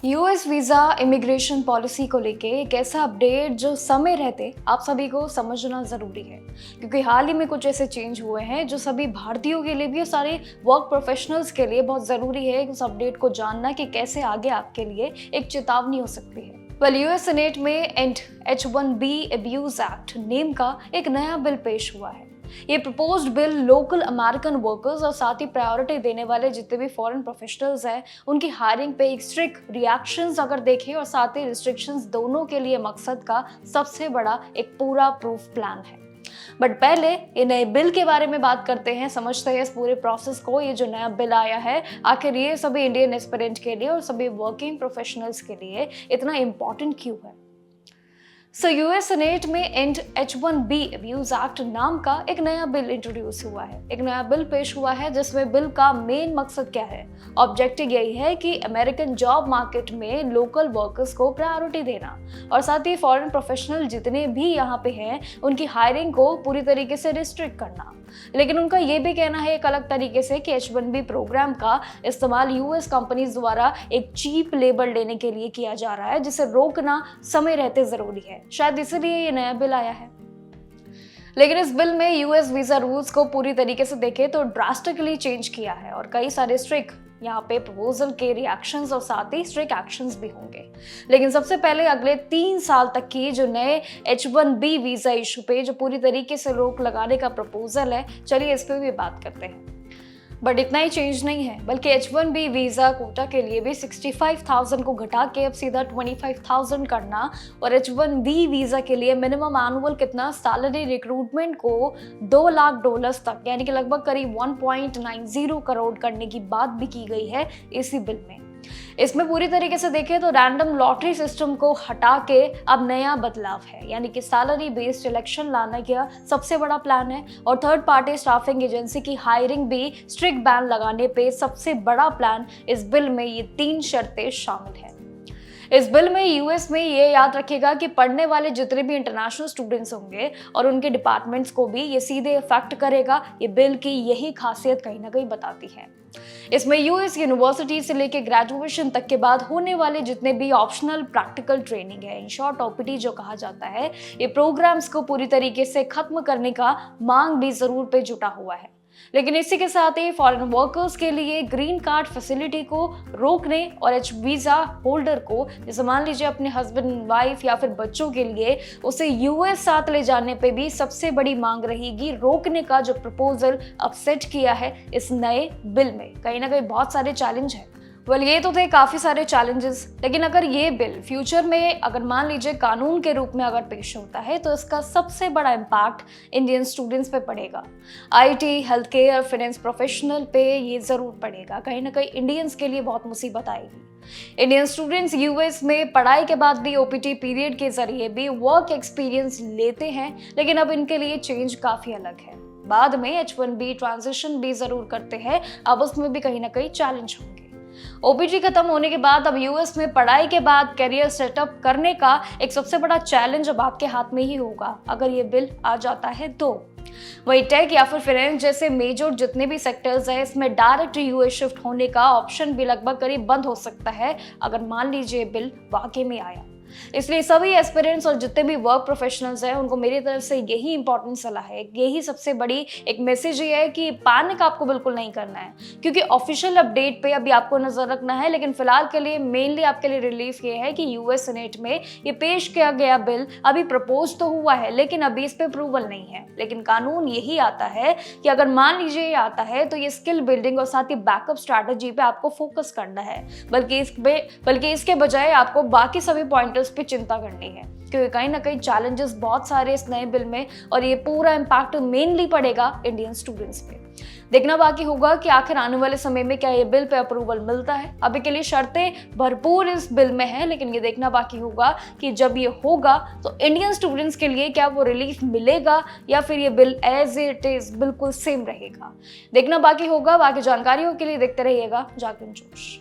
US visa immigration policy को लेके एक ऐसा अपडेट जो समय रहते आप सभी को समझना ज़रूरी है, क्योंकि हाल ही में कुछ ऐसे चेंज हुए हैं जो सभी भारतीयों के लिए भी और सारे वर्क प्रोफेशनल्स के लिए बहुत ज़रूरी है उस अपडेट को जानना कि कैसे आगे आपके लिए एक चेतावनी हो सकती है। यूएस सेनेट में and H-1B abuse act name का एक नया बिल पेश हुआ है। ये proposed bill local American workers और साथ ही प्रायोरिटी देने वाले जितने भी फॉरेन प्रोफेशनल्स हैं उनकी हायरिंग पे एक स्ट्रिक्ट रिएक्शंस अगर देखें और साथ ही रिस्ट्रिक्शंस दोनों के लिए मकसद का सबसे बड़ा एक पूरा प्रूफ प्लान है। बट पहले ये नए बिल के बारे में बात करते हैं, समझते हैं इस पूरे प्रोसेस को। ये जो नया बिल आया है आखिर ये सभी इंडियन एस्पिरेंट के लिए और सभी वर्किंग प्रोफेशनल्स के लिए इतना इम्पोर्टेंट क्यों है। यूएस सेनेट में एंड H-1B अब्यूज एक्ट नाम का एक नया बिल इंट्रोड्यूस हुआ है। एक नया बिल पेश हुआ है जिसमें बिल का मेन मकसद क्या है। ऑब्जेक्टिव यही है कि अमेरिकन जॉब मार्केट में लोकल वर्कर्स को प्रायोरिटी देना और साथ ही फॉरेन प्रोफेशनल जितने भी यहाँ पे हैं उनकी हायरिंग को पूरी तरीके से रिस्ट्रिक्ट करना। लेकिन उनका ये भी कहना है एक अलग तरीके से कि H-1B प्रोग्राम का इस्तेमाल यूएस कंपनीज द्वारा एक चीप लेबर लेने के लिए किया जा रहा है, जिसे रोकना समय रहते जरूरी है। शायद इसीलिए ये नया बिल आया है। लेकिन इस बिल में यूएस वीजा रूल्स को पूरी तरीके से देखें तो ड्रास्टिकली चेंज किया है और कई सारे स्ट्रिक्ट यहाँ पे प्रपोजल के रिएक्शंस और साथ ही स्ट्रिक्ट एक्शंस भी होंगे। लेकिन सबसे पहले अगले 3 साल तक की जो नए H-1B वीजा इशू पे जो पूरी तरीके से रोक लगाने का प्रपोजल है, चलिए इस पे भी बात करते हैं। बट इतना ही चेंज नहीं है, बल्कि H-1B वीजा कोटा के लिए भी 65,000 को घटा के अब सीधा 25,000 करना और H-1B वीजा के लिए मिनिमम एनुअल कितना सैलरी रिक्रूटमेंट को $2 लाख तक यानी कि लगभग करीब 1.90 करोड़ करने की बात भी की गई है इसी बिल में। इसमें पूरी तरीके से देखें तो रैंडम लॉटरी सिस्टम को हटा के अब नया बदलाव है, यानी कि सैलरी बेस्ड सिलेक्शन लाने का सबसे बड़ा प्लान है और थर्ड पार्टी स्टाफिंग एजेंसी की हायरिंग भी स्ट्रिक्ट बैन लगाने पे सबसे बड़ा प्लान। इस बिल में ये 3 शर्तें शामिल हैं। इस बिल में यूएस में ये याद रखेगा कि पढ़ने वाले जितने भी इंटरनेशनल स्टूडेंट्स होंगे और उनके डिपार्टमेंट्स को भी ये सीधे इफेक्ट करेगा। ये बिल की यही खासियत कहीं ना कहीं बताती है। इसमें यूएस यूनिवर्सिटी से लेकर ग्रेजुएशन तक के बाद होने वाले जितने भी ऑप्शनल प्रैक्टिकल ट्रेनिंग है, इन शॉर्ट OPT जो कहा जाता है, ये प्रोग्राम्स को पूरी तरीके से खत्म करने का मांग भी जरूर पे जुटा हुआ है। लेकिन इसी के साथ ही फॉरेन वर्कर्स के लिए ग्रीन कार्ड फैसिलिटी को रोकने और H वीजा होल्डर को, जैसे मान लीजिए अपने हस्बैंड वाइफ या फिर बच्चों के लिए, उसे यूएस साथ ले जाने पे भी सबसे बड़ी मांग रहेगी रोकने का जो प्रपोजल अब सेट किया है इस नए बिल में। कहीं ना कहीं बहुत सारे चैलेंज हैं। ये तो थे काफ़ी सारे चैलेंजेस, लेकिन अगर ये बिल फ्यूचर में अगर मान लीजिए कानून के रूप में अगर पेश होता है तो इसका सबसे बड़ा इम्पैक्ट इंडियन स्टूडेंट्स पे पड़ेगा। IT, health care, finance professional पे ये ज़रूर पड़ेगा। कहीं ना कहीं इंडियंस के लिए बहुत मुसीबत आएगी। इंडियन स्टूडेंट्स यूएस में पढ़ाई के बाद भी OPT पीरियड के जरिए भी वर्क एक्सपीरियंस लेते हैं, लेकिन अब इनके लिए चेंज काफ़ी अलग है। बाद में H-1B ट्रांजिशन भी ज़रूर करते हैं, अब उसमें भी कहीं ना कहीं चैलेंज होंगे। OPT खत्म होने के बाद अब यूएस में पढ़ाई के बाद करियर सेटअप करने का एक सबसे बड़ा चैलेंज अब आपके हाथ में ही होगा अगर ये बिल आ जाता है तो। वही टेक या फिर फाइनेंस जैसे मेजर जितने भी सेक्टर्स हैं, इसमें डायरेक्ट यूएस शिफ्ट होने का ऑप्शन भी लगभग करीब बंद हो सकता है अगर मान लीजिए बिल वाकई में आया। इसलिए सभी एस्पिरेंट्स और जितने भी वर्क प्रोफेशनल्स हैं उनको मेरी तरफ से यही इंपॉर्टेंट सलाह है, यही सबसे बड़ी एक मैसेज ये है कि पैनिक आपको बिल्कुल नहीं करना है, क्योंकि ऑफिशियल अपडेट पे अभी आपको नजर रखना है। लेकिन फिलहाल के लिए मेनली आपके लिए रिलीफ ये है कि यूएस सेनेट में ये पेश किया गया बिल अभी प्रपोज तो हुआ है लेकिन अभी इस पे अप्रूवल नहीं है। लेकिन कानून यही आता है कि अगर मान लीजिए ये आता है तो ये स्किल बिल्डिंग और साथ ही बैकअप स्ट्रैटेजी पे आपको फोकस करना है, बल्कि इसके बजाय आपको बाकी सभी पॉइंटर्स पे चिंता करनी है, क्योंकि कहीं ना कहीं चैलेंजेस बहुत सारे इस नए बिल में और ये पूरा इम्पैक्ट मेनली पड़ेगा इंडियन स्टूडेंट्स पे। देखना बाकी होगा कि आखिर आने वाले समय में क्या ये बिल पे अप्रूवल मिलता है। अभी के लिए शर्तें भरपूर इस बिल में है, लेकिन ये देखना बाकी होगा कि जब ये होगा तो इंडियन स्टूडेंट्स के लिए क्या वो रिलीफ मिलेगा या फिर ये बिल एज इट इज बिल्कुल सेम रहेगा। देखना बाकी होगा। बाकी जानकारियों के लिए देखते रहिएगा जागरण जोश।